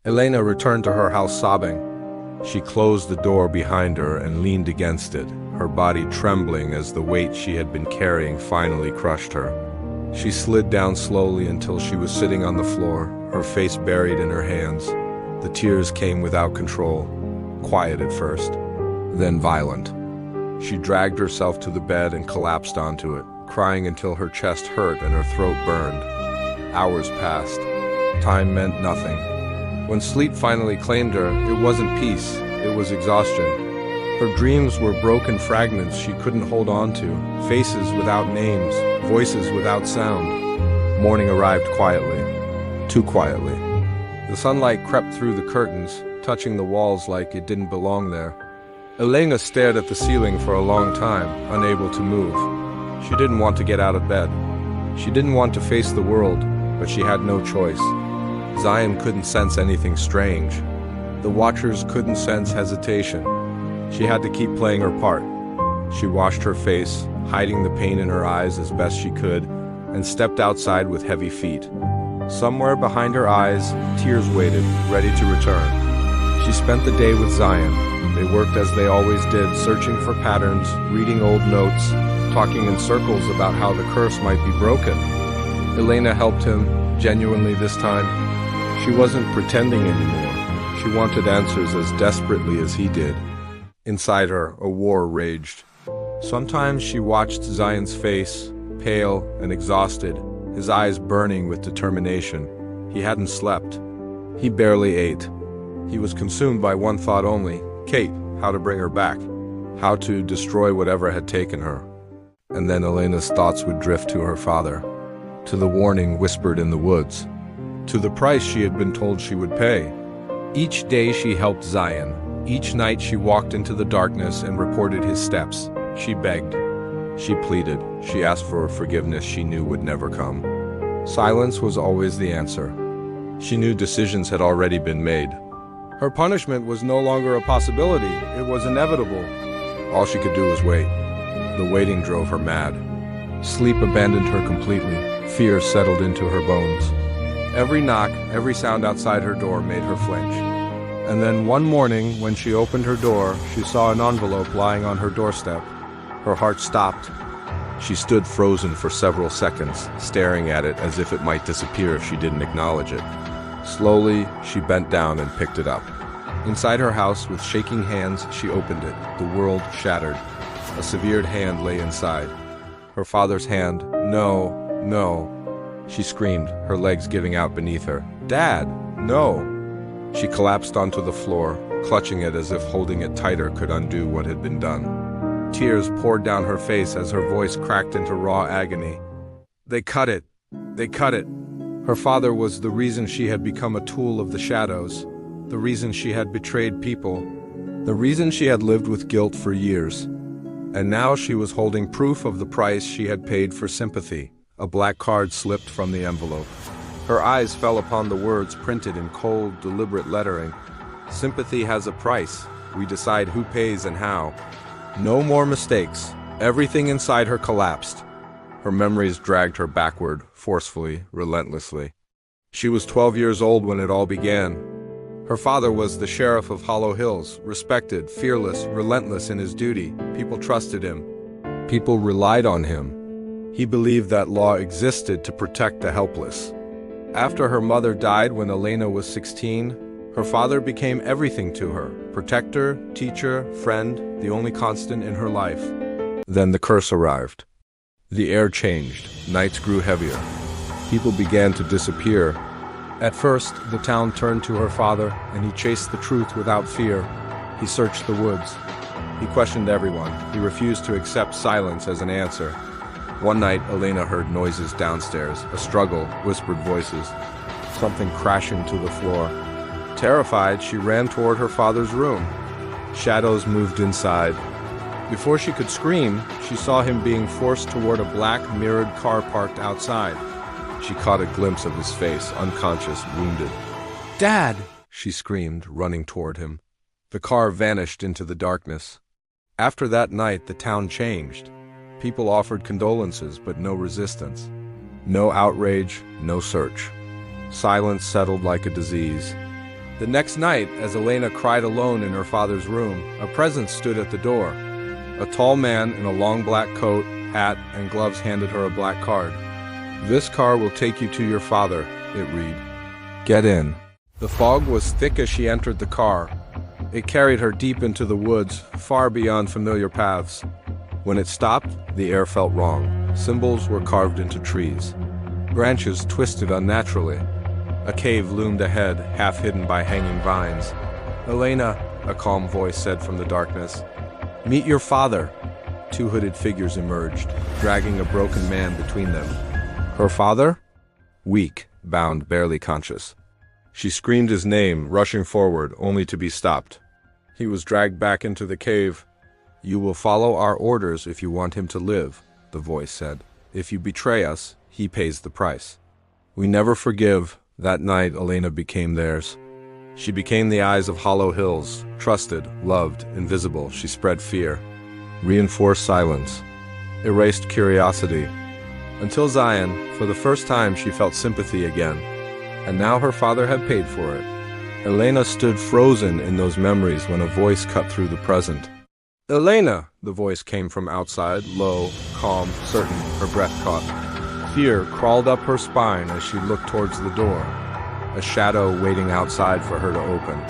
Elena returned to her house sobbing. She closed the door behind her and leaned against it, her body trembling as the weight she had been carrying finally crushed her. She slid down slowly until she was sitting on the floor, her face buried in her hands. The tears came without control, quiet at first, then violent. She dragged herself to the bed and collapsed onto it, crying until her chest hurt and her throat burned. Hours passed. Time meant nothing. When sleep finally claimed her, it wasn't peace, it was exhaustion. Her dreams were broken fragments she couldn't hold on to, faces without names, voices without sound. Morning arrived quietly, too quietly. The sunlight crept through the curtains, touching the walls like it didn't belong there. Elena stared at the ceiling for a long time, unable to move. She didn't want to get out of bed. She didn't want to face the world, but she had no choice. Zion couldn't sense anything strange. The watchers couldn't sense hesitation. She had to keep playing her part. She washed her face, hiding the pain in her eyes as best she could, and stepped outside with heavy feet. Somewhere behind her eyes, tears waited, ready to return. She spent the day with Zion. They worked as they always did, searching for patterns, reading old notes, talking in circles about how the curse might be broken. Elena helped him, genuinely this time. She wasn't pretending anymore. She wanted answers as desperately as he did. Inside her, a war raged. Sometimes she watched Zion's face, pale and exhausted, his eyes burning with determination. He hadn't slept. He barely ate. He was consumed by one thought only: Kate, how to bring her back, how to destroy whatever had taken her. And then Elena's thoughts would drift to her father, to the warning whispered in the woods, to the price she had been told she would pay. Each day she helped Zion. Each night she walked into the darkness and reported his steps. She begged. She pleaded. She asked for forgiveness she knew would never come. Silence was always the answer. She knew decisions had already been made. Her punishment was no longer a possibility. It was inevitable. All she could do was wait. The waiting drove her mad. Sleep abandoned her completely. Fear settled into her bones. Every knock, every sound outside her door made her flinch. And then one morning, when she opened her door, she saw an envelope lying on her doorstep. Her heart stopped. She stood frozen for several seconds, staring at it as if it might disappear if she didn't acknowledge it. Slowly, she bent down and picked it up. Inside her house, with shaking hands, she opened it. The world shattered. A severed hand lay inside. Her father's hand. No, no. She screamed, her legs giving out beneath her. Dad, no! She collapsed onto the floor, clutching it as if holding it tighter could undo what had been done. Tears poured down her face as her voice cracked into raw agony. They cut it. They cut it. Her father was the reason she had become a tool of the shadows, the reason she had betrayed people, the reason she had lived with guilt for years. And now she was holding proof of the price she had paid for sympathy. A black card slipped from the envelope. Her eyes fell upon the words printed in cold, deliberate lettering. Sympathy has a price. We decide who pays and how. No more mistakes. Everything inside her collapsed. Her memories dragged her backward, forcefully, relentlessly. She was 12 years old when it all began. Her father was the sheriff of Hollow Hills, respected, fearless, relentless in his duty. People trusted him. People relied on him. He believed that law existed to protect the helpless. After her mother died when Elena was 16, her father became everything to her: protector, teacher, friend, the only constant in her life. Then the curse arrived. The air changed. Nights grew heavier. People began to disappear. At first, the town turned to her father, and he chased the truth without fear. He searched the woods. He questioned everyone. He refused to accept silence as an answer. One night, Elena heard noises downstairs, a struggle, whispered voices, something crashing to the floor. Terrified, she ran toward her father's room. Shadows moved inside. Before she could scream, she saw him being forced toward a black, mirrored car parked outside. She caught a glimpse of his face, unconscious, wounded. "Dad!" she screamed, running toward him. The car vanished into the darkness. After that night, the town changed. People offered condolences, but no resistance. No outrage, no search. Silence settled like a disease. The next night, as Elena cried alone in her father's room, a presence stood at the door. A tall man in a long black coat, hat, and gloves handed her a black card. "This car will take you to your father," it read. "Get in." The fog was thick as she entered the car. It carried her deep into the woods, far beyond familiar paths. When it stopped, the air felt wrong. Symbols were carved into trees. Branches twisted unnaturally. A cave loomed ahead, half hidden by hanging vines. "Elena," a calm voice said from the darkness. "Meet your father." Two hooded figures emerged, dragging a broken man between them. Her father? Weak, bound, barely conscious. She screamed his name, rushing forward, only to be stopped. He was dragged back into the cave. "You will follow our orders if you want him to live," the voice said. "If you betray us, he pays the price." "We never forgive." That night, Elena became theirs. She became the eyes of hollow hills, trusted, loved, invisible. She spread fear, reinforced silence, erased curiosity. Until Zion, for the first time she felt sympathy again. And now her father had paid for it. Elena stood frozen in those memories when a voice cut through the present. "Elena!" The voice came from outside, low, calm, certain, her breath caught. Fear crawled up her spine as she looked towards the door, a shadow waiting outside for her to open.